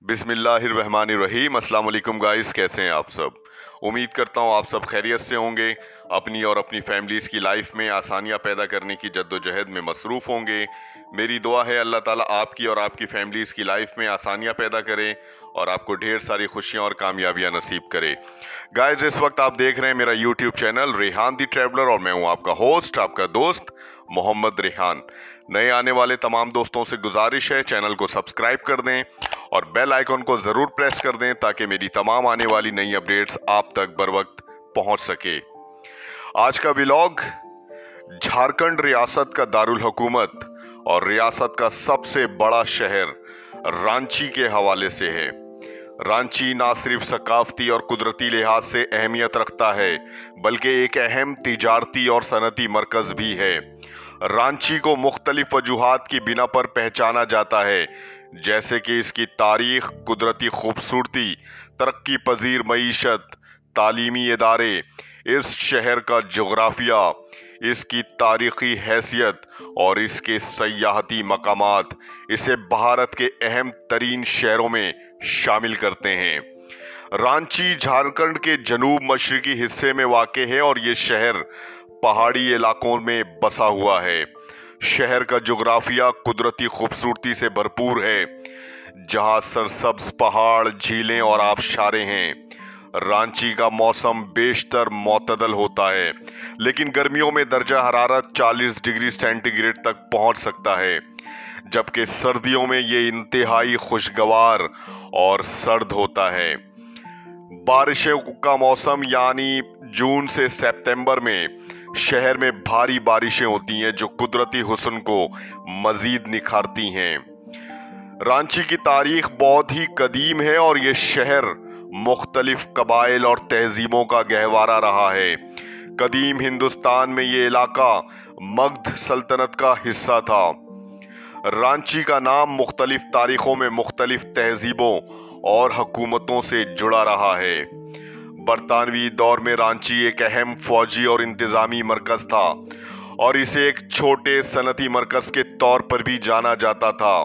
बिस्मिल्लाहिर्रहमानिर्रहीम। अस्सलाम वालेकुम गाइस, कैसे हैं आप सब। उम्मीद करता हूँ आप सब खैरियत से होंगे। अपनी और अपनी फैमिलीज़ की लाइफ में आसानियाँ पैदा करने की जद्दोजहद में मसरूफ़ होंगे। मेरी दुआ है अल्लाह ताला आपकी और आपकी फैमिलीज़ की लाइफ में आसानियाँ पैदा करे और आपको ढेर सारी खुशियाँ और कामयाबियाँ नसीब करे। गाइस, इस वक्त आप देख रहे हैं मेरा यूट्यूब चैनल रेहान दी ट्रैवलर और मैं हूँ आपका होस्ट, आपका दोस्त मोहम्मद रेहान। नए आने वाले तमाम दोस्तों से गुजारिश है चैनल को सब्सक्राइब कर दें और बेल आइकन को ज़रूर प्रेस कर दें ताकि मेरी तमाम आने वाली नई अपडेट्स आप तक बर वक्त पहुंच सके। आज का व्लॉग झारखंड रियासत का दारुल हुकूमत और रियासत का सबसे बड़ा शहर रांची के हवाले से है। रांची ना सिर्फ सकाफती और कुदरती लिहाज से अहमियत रखता है बल्कि एक अहम तिजारती और सनती मरकज भी है। रांची को मुख्तलिफ वजूहात की बिना पर पहचाना जाता है, जैसे कि इसकी तारीख, कुदरती खूबसूरती, तरक्की पजीर मईशत, तालीमी इदारे, इस शहर का जोग्राफिया, इसकी तारीखी हैसियत और इसके सयाहती मकामात इसे भारत के अहम तरीन शहरों में शामिल करते हैं। रांची झारखंड के जनूब मशरकी हिस्से में वाक़ है और ये शहर पहाड़ी इलाकों में बसा हुआ है। शहर का जोग्राफिया कुदरती खूबसूरती से भरपूर है, जहां सरसब्ज पहाड़, झीलें और आबशारें हैं। रांची का मौसम बेशतर मोतदल होता है, लेकिन गर्मियों में दर्जा हरारत 40 डिग्री सेंटीग्रेड तक पहुंच सकता है, जबकि सर्दियों में ये इंतहाई खुशगवार और सर्द होता है। बारिशों का मौसम यानी जून से सितंबर में शहर में भारी बारिशें होती हैं जो कुदरती हुस्न को मजीद निखारती हैं। रांची की तारीख बहुत ही कदीम है और ये शहर मुख्तलिफ कबाइल और तहजीबों का गहवारा रहा है। कदीम हिंदुस्तान में ये इलाका मगध सल्तनत का हिस्सा था। रांची का नाम मुख्तलिफ तारीखों में मुख्तलिफ तहजीबों और हुकूमतों से जुड़ा रहा है। बरतानवी दौर में रांची एक अहम फौजी और इंतजामी मरकज था और इसे एक छोटे सनती मरकज के तौर पर भी जाना जाता था।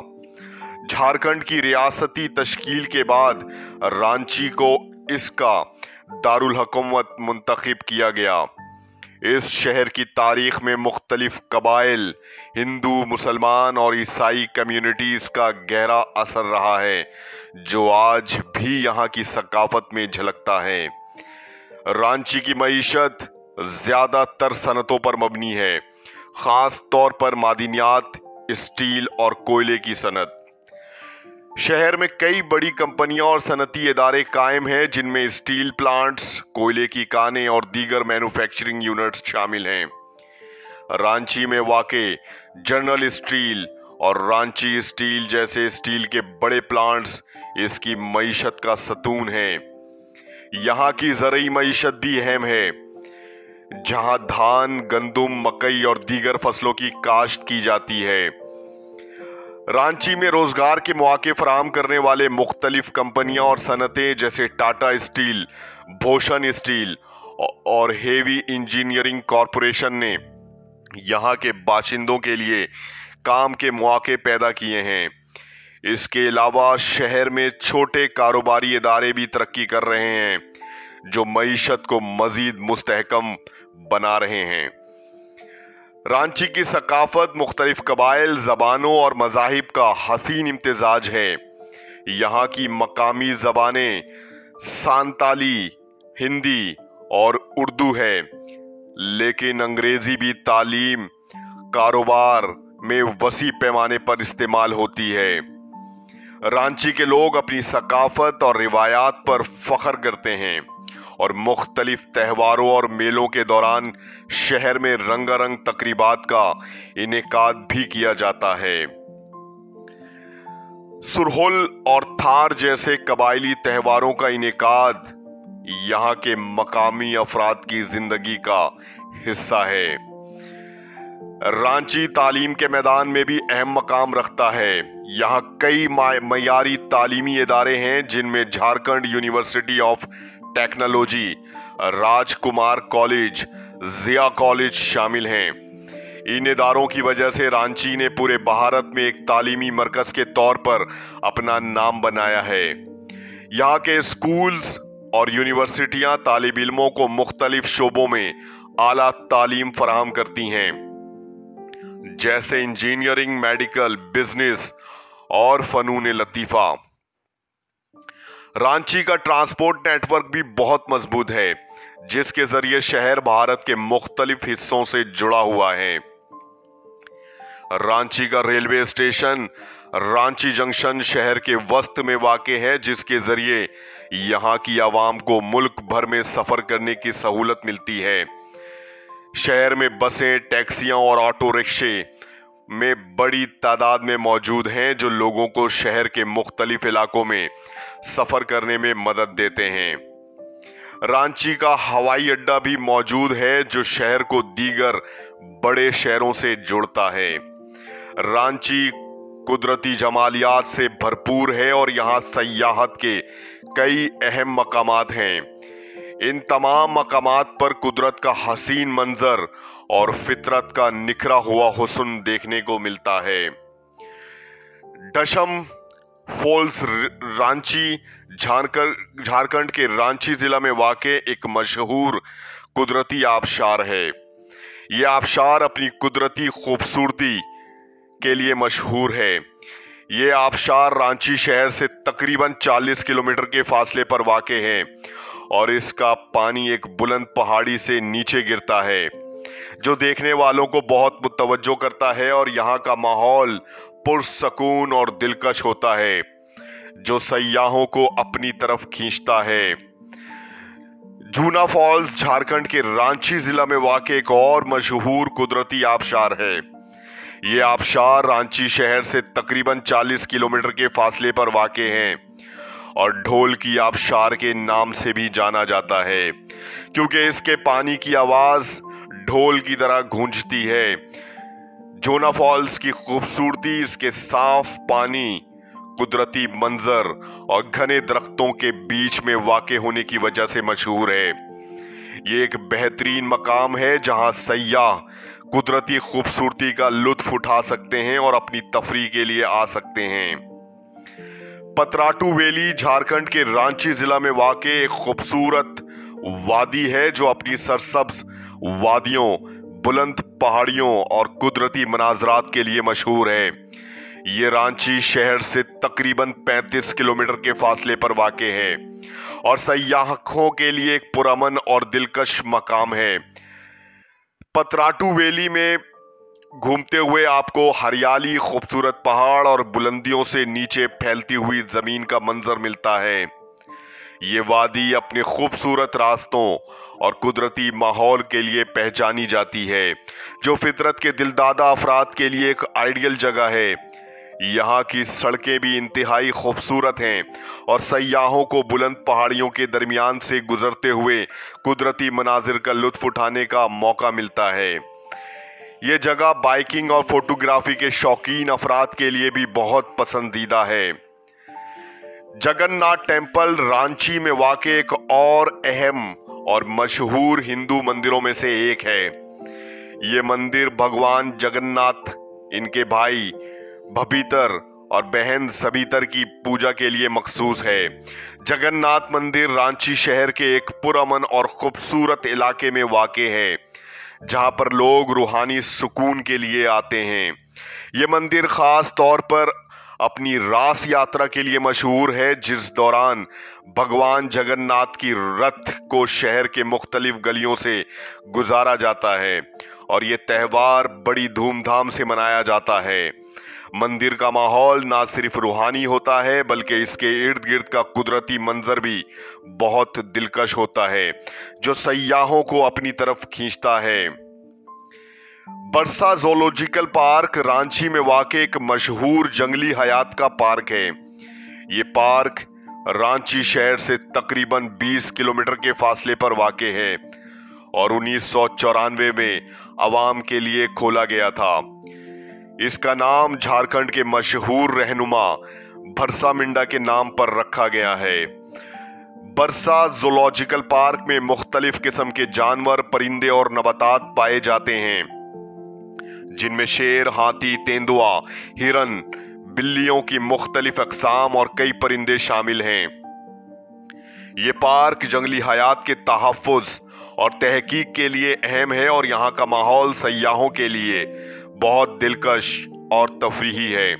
झारखंड की रियासती तश्कील के बाद रांची को इसका दारुल हुकूमत मुंतखब किया गया। इस शहर की तारीख में मुख्तलिफ कबाइल, हिंदू, मुसलमान और ईसाई कम्युनिटीज़ का गहरा असर रहा है, जो आज भी यहाँ की सकाफत में झलकता है। रांची की मईशत ज़्यादातर सनतों पर मबनी है, ख़ास तौर पर मादनियात, स्टील और कोयले की सनत। शहर में कई बड़ी कंपनियां और सनती इदारे कायम हैं, जिनमें स्टील प्लांट्स, कोयले की कानें और दीगर मैन्युफैक्चरिंग यूनिट्स शामिल हैं। रांची में वाक़े जनरल स्टील और रांची स्टील जैसे स्टील के बड़े प्लांट्स इसकी मईशत का सतून हैं। यहाँ की ज़रई मईशत भी अहम है, जहाँ धान, गंदुम, मकई और दीगर फसलों की काश्त की जाती है। रांची में रोजगार के मौके फराहम करने वाले मुख्तलिफ कंपनियां और सनतें जैसे टाटा स्टील, भूषण स्टील और हेवी इंजीनियरिंग कॉरपोरेशन ने यहाँ के बाशिंदों के लिए काम के मौके पैदा किए हैं। इसके अलावा शहर में छोटे कारोबारी इदारे भी तरक्की कर रहे हैं, जो मईशत को मजीद मुस्तहकम बना रहे हैं। रांची की सकाफत मुख्तलिफ कबाइल, ज़बानों और मज़ाहिब का हसीन इम्तिजाज है। यहाँ की मकामी ज़बानें सांताली, हिंदी और उर्दू है, लेकिन अंग्रेज़ी भी तालीम, कारोबार में वसी पैमाने पर इस्तेमाल होती है। रांची के लोग अपनी सकाफत और रिवायात पर फ़ख्र करते हैं और मुख्तलिफ त्योहारों और मेलों के दौरान शहर में रंगारंग तकरीबात का इनेकाद भी किया जाता है। सुरहुल और थार जैसे कबायली त्योहारों का इनेकाद यहाँ के मकामी अफराद की जिंदगी का हिस्सा है। रांची तालीम के मैदान में भी अहम मकाम रखता है। यहाँ कई मयारी तालीमी इदारे हैं, जिनमें Jharkhand university of technology, Rajkumar college, Jia college शामिल हैं। इन इदारों की वजह से रांची ने पूरे भारत में एक तालीमी मरकज के तौर पर अपना नाम बनाया है। यहाँ के स्कूल्स और यूनिवर्सिटियां तालिब इल्मों को मुख्तलिफ शोबों में आला तालीम फराहम करती हैं, जैसे इंजीनियरिंग, मेडिकल, बिजनेस और फनून लतीफ़ा। रांची का ट्रांसपोर्ट नेटवर्क भी बहुत मजबूत है, जिसके जरिए शहर भारत के मुख्तलिफ हिस्सों से जुड़ा हुआ है। रांची का रेलवे स्टेशन रांची जंक्शन शहर के वस्त में वाक़े है, जिसके जरिए यहाँ की आवाम को मुल्क भर में सफ़र करने की सहूलत मिलती है। शहर में बसें, टैक्सियाँ और ऑटो रिक्शे में बड़ी तादाद में मौजूद हैं, जो लोगों को शहर के मुख्तलिफ इलाकों में सफ़र करने में मदद देते हैं। रांची का हवाई अड्डा भी मौजूद है, जो शहर को दीगर बड़े शहरों से जोड़ता है। रांची कुदरती जमालियात से भरपूर है और यहाँ सयाहत के कई अहम मकामात हैं। इन तमाम मकामात पर कुदरत का हसीन मंजर और फितरत का निखरा हुआ हुस्न देखने को मिलता है। डशम फॉल्स रांची झारखंड के रांची जिला में वाक़े एक मशहूर कुदरती आबशार है। यह आबशार अपनी कुदरती खूबसूरती के लिए मशहूर है। ये आबशार रांची शहर से तकरीबन 40 किलोमीटर के फासले पर वाक़े है और इसका पानी एक बुलंद पहाड़ी से नीचे गिरता है, जो देखने वालों को बहुत मुतवज्जो करता है और यहाँ का माहौल पुरसकून और दिलकश होता है, जो सयाहों को अपनी तरफ खींचता है। जूना फॉल्स झारखंड के रांची जिला में वाक़े एक और मशहूर कुदरती आबशार है। ये आबशार रांची शहर से तकरीबन 40 किलोमीटर के फासले पर वाक़े है और ढोल की आबशार के नाम से भी जाना जाता है, क्योंकि इसके पानी की आवाज़ ढोल की तरह गूंजती है। जूना फॉल्स की खूबसूरती इसके साफ पानी, कुदरती मंजर और घने दरख्तों के बीच में वाक़े होने की वजह से मशहूर है। ये एक बेहतरीन मकाम है जहां सयाह कुदरती खूबसूरती का लुत्फ उठा सकते हैं और अपनी तफरीह के लिए आ सकते हैं। पतराटू वैली झारखंड के रांची जिला में वाक़े एक खूबसूरत वादी है, जो अपनी सरसब्ज वादियों, बुलंद पहाड़ियों और कुदरती मनाजरात के लिए मशहूर है। ये रांची शहर से तकरीबन 35 किलोमीटर के फासले पर वाक़े है और सयाहों के लिए एक पुरअमन और दिलकश मकाम है। पतराटू वैली में घूमते हुए आपको हरियाली, खूबसूरत पहाड़ और बुलंदियों से नीचे फैलती हुई जमीन का मंजर मिलता है। ये वादी अपने खूबसूरत रास्तों और कुदरती माहौल के लिए पहचानी जाती है, जो फितरत के दिलदादा अफराद के लिए एक आइडियल जगह है। यहाँ की सड़कें भी इंतहाई खूबसूरत हैं और सयाहों को बुलंद पहाड़ियों के दरमियान से गुजरते हुए कुदरती मनाजिर का लुत्फ उठाने का मौका मिलता है। ये जगह बाइकिंग और फोटोग्राफी के शौकीन अफराद के लिए भी बहुत पसंदीदा है। जगन्नाथ टेम्पल रांची में वाक़े एक और अहम और मशहूर हिंदू मंदिरों में से एक है। ये मंदिर भगवान जगन्नाथ, इनके भाई भबीतर और बहन सबितर की पूजा के लिए मखसूस है। जगन्नाथ मंदिर रांची शहर के एक पुरअमन और खूबसूरत इलाके में वाक़े है, जहां पर लोग रूहानी सुकून के लिए आते हैं। ये मंदिर ख़ास तौर पर अपनी रास यात्रा के लिए मशहूर है, जिस दौरान भगवान जगन्नाथ की रथ को शहर के मुख्तलिफ गलियों से गुजारा जाता है और ये त्यौहार बड़ी धूमधाम से मनाया जाता है। मंदिर का माहौल ना सिर्फ रूहानी होता है, बल्कि इसके इर्द गिर्द का कुदरती मंजर भी बहुत दिलकश होता है, जो सयाहों को अपनी तरफ खींचता है। बरसा ज़ूलॉजिकल पार्क रांची में वाक़े एक मशहूर जंगली हयात का पार्क है। ये पार्क रांची शहर से तकरीबन 20 किलोमीटर के फासले पर वाक़े है और 1994 में आवाम के लिए खोला गया था। इसका नाम झारखंड के मशहूर रहनुमा भरसा मुंडा के नाम पर रखा गया है। बरसा ज़ूलॉजिकल पार्क में मुख्तलिफ किस्म के जानवर, परिंदे और नबातात पाए जाते हैं, जिनमें शेर, हाथी, तेंदुआ, हिरन, बिल्लियों की मुख्तलिफ अक़साम और कई परिंदे शामिल हैं। ये पार्क जंगली हयात के तहफ़्फ़ुज़ और तहकीक के लिए अहम है और यहाँ का माहौल सयाहों के लिए बहुत दिलकश और तफरीही है।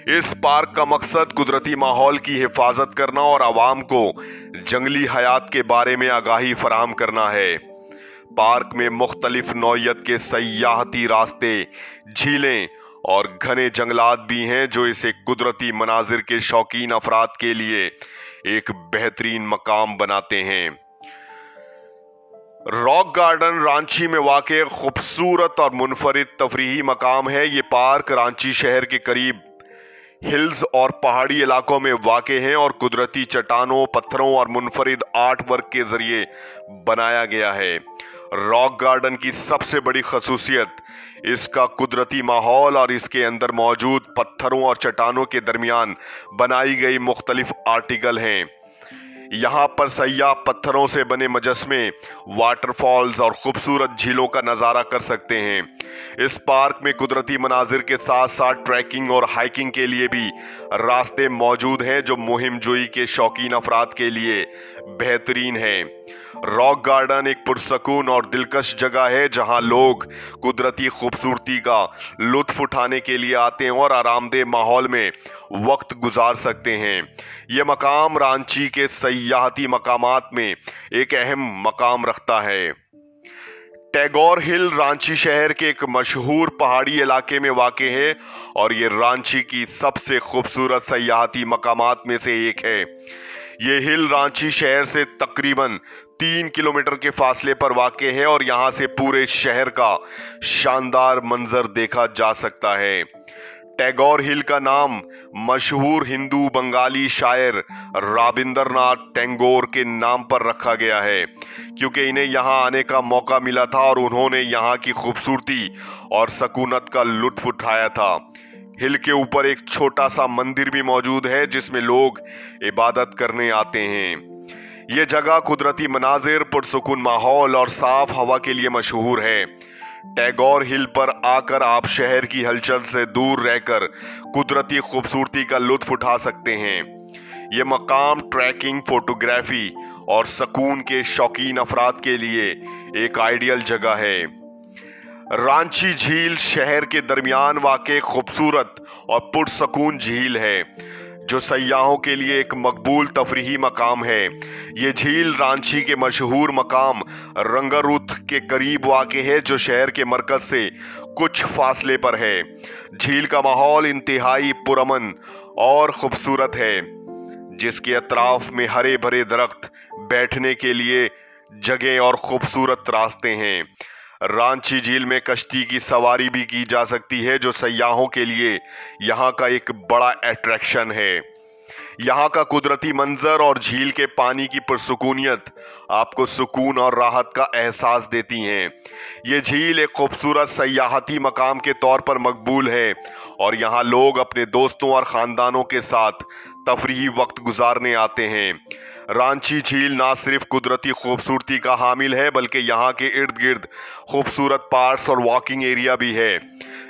इस पार्क का मकसद कुदरती माहौल की हिफाजत करना और आवाम को जंगली हयात के बारे में आगाही फराहम करना है। पार्क में मुख्तलिफ नौइयत के सयाहती रास्ते, झीलें और घने जंगलात भी हैं जो इसे कुदरती मनाजिर के शौकीन अफराद के लिए एक बेहतरीन मकाम बनाते हैं। रॉक गार्डन रांची में वाक़े खूबसूरत और मुनफरिद तफरीही मकाम है। ये पार्क रांची शहर के करीब हिल्स और पहाड़ी इलाकों में वाक़े हैं और कुदरती चट्टानों, पत्थरों और मुनफरिद आर्ट वर्क के जरिए बनाया गया है। रॉक गार्डन की सबसे बड़ी खसूसियत इसका कुदरती माहौल और इसके अंदर मौजूद पत्थरों और चट्टानों के दरमियान बनाई गई मुख्तलिफ आर्टिकल हैं। यहाँ पर सयाह पत्थरों से बने मजस्मे, वाटरफॉल्स और खूबसूरत झीलों का नज़ारा कर सकते हैं। इस पार्क में कुदरती मनाजिर के साथ साथ ट्रैकिंग और हाइकिंग के लिए भी रास्ते मौजूद हैं जो मुहिम जोई के शौकीन अफराद के लिए बेहतरीन है। रॉक गार्डन एक पुरसकून और दिलकश जगह है जहां लोग कुदरती खूबसूरती का लुत्फ उठाने के लिए आते हैं और आरामदेह माहौल में वक्त गुजार सकते हैं। यह मकाम रांची के सयाहती मकामात में एक अहम मकाम रखता है। टैगोर हिल रांची शहर के एक मशहूर पहाड़ी इलाके में वाक़े है और ये रांची की सबसे खूबसूरत सयाहती मकामात में से एक है। ये हिल रांची शहर से तकरीबन 3 किलोमीटर के फासले पर वाक़े है और यहाँ से पूरे शहर का शानदार मंजर देखा जा सकता है। टैगोर हिल का नाम मशहूर हिंदू बंगाली शायर रविंद्रनाथ टैगोर के नाम पर रखा गया है क्योंकि इन्हें यहाँ आने का मौका मिला था और उन्होंने यहाँ की खूबसूरती और सकूनत का लुत्फ उठाया था। हिल के ऊपर एक छोटा सा मंदिर भी मौजूद है जिसमें लोग इबादत करने आते हैं। ये जगह कुदरती मनाजिर, पुरसुकून माहौल और साफ हवा के लिए मशहूर है। टैगोर हिल पर आकर आप शहर की हलचल से दूर रहकर कुदरती खूबसूरती का लुत्फ उठा सकते हैं। ये मकाम ट्रैकिंग, फोटोग्राफी और सुकून के शौकीन अफराद के लिए एक आइडियल जगह है। रांची झील शहर के दरमियान वाक़े खूबसूरत और पुरसकून झील है जो सयाहों के लिए एक मकबूल तफरीही मकाम है। ये झील रांची के मशहूर मकाम रंगारुथ के करीब वाक़े है जो शहर के मरकज से कुछ फासले पर है। झील का माहौल इंतहाई पुरअमन और खूबसूरत है जिसके अतराफ में हरे भरे दरख्त, बैठने के लिए जगह और खूबसूरत रास्ते हैं। रांची झील में कश्ती की सवारी भी की जा सकती है जो सयाहों के लिए यहाँ का एक बड़ा अट्रैक्शन है। यहाँ का कुदरती मंजर और झील के पानी की पुरसुकूनियत आपको सुकून और राहत का एहसास देती हैं। ये झील एक खूबसूरत सयाहती मकाम के तौर पर मकबूल है और यहाँ लोग अपने दोस्तों और ख़ानदानों के साथ तफरीही वक्त गुजारने आते हैं। रांची झील ना सिर्फ कुदरती खूबसूरती का हामिल है बल्कि यहाँ के इर्द गिर्द खूबसूरत पार्क्स और वॉकिंग एरिया भी है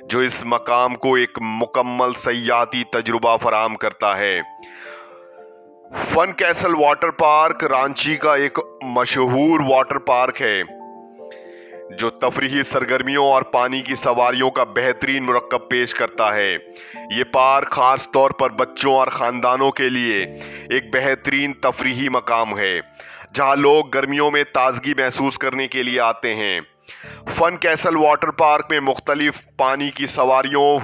जो इस मकाम को एक मुकम्मल सयाहती तजुर्बा फराहम करता है। Fun Castle water park Ranchi का एक मशहूर वाटर पार्क है जो तफरीही सरगर्मियों और पानी की सवारियों का बेहतरीन मुरक्कब पेश करता है। ये पार्क खास तौर पर बच्चों और ख़ानदानों के लिए एक बेहतरीन तफरीही मकाम है जहां लोग गर्मियों में ताजगी महसूस करने के लिए आते हैं। फन कैसल वाटर पार्क में मुख्तलिफ पानी की सवारियों,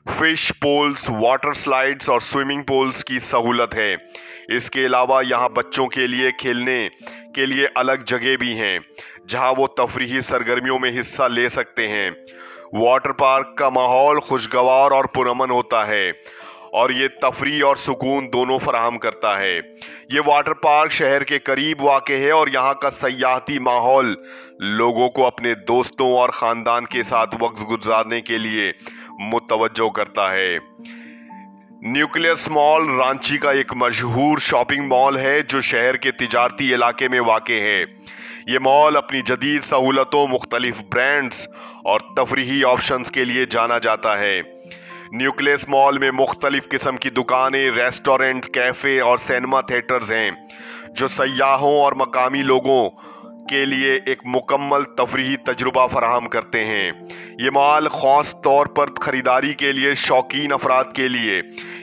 फिश पूल्स, वाटर स्लाइड्स और स्विमिंग पूल्स की सहूलत है। इसके अलावा यहाँ बच्चों के लिए खेलने के लिए अलग जगह भी हैं जहाँ वो तफरीही सरगर्मियों में हिस्सा ले सकते हैं। वाटर पार्क का माहौल खुशगवार और पुरअमन होता है और ये तफरीह और सुकून दोनों फराहम करता है। ये वाटर पार्क शहर के करीब वाक़े है और यहाँ का सयाहती माहौल लोगों को अपने दोस्तों और ख़ानदान के साथ वक्त गुजारने के लिए मुतवज्जो करता है। न्यूक्लियस मॉल रांची का एक मशहूर शॉपिंग मॉल है जो शहर के तिजारती इलाके में वाक़े है। ये मॉल अपनी जदीद सहूलतों, मुख्तलिफ ब्रांड्स और तफरीही ऑप्शंस के लिए जाना जाता है। न्यूक्लियस मॉल में मुख्तलिफ किस्म की दुकानें, रेस्टोरेंट, कैफ़े और सिनेमा थिएटर्स हैं जो सयाहों और मकामी लोगों के लिए एक मुकम्मल तफरीही तजुर्बा फराहम करते हैं। ये मॉल ख़ास तौर पर ख़रीदारी के लिए शौकीन अफराद के लिए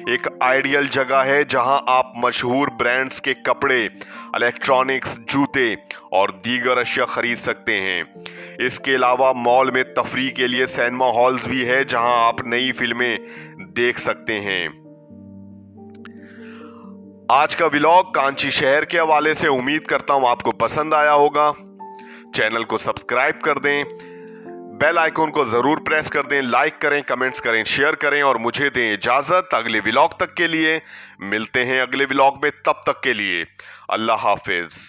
एक आइडियल जगह है जहां आप मशहूर ब्रांड्स के कपड़े, इलेक्ट्रॉनिक्स, जूते और दीगर अशिया खरीद सकते हैं। इसके अलावा मॉल में तफरीह के लिए सिनेमा हॉल्स भी है जहां आप नई फिल्में देख सकते हैं। आज का व्लॉग कांची शहर के हवाले से उम्मीद करता हूं आपको पसंद आया होगा। चैनल को सब्सक्राइब कर दें, बेल आइकन को जरूर प्रेस कर दें, लाइक करें, कमेंट्स करें, शेयर करें और मुझे दें इजाजत। अगले व्लॉग तक के लिए मिलते हैं अगले व्लॉग में, तब तक के लिए अल्लाह हाफिज।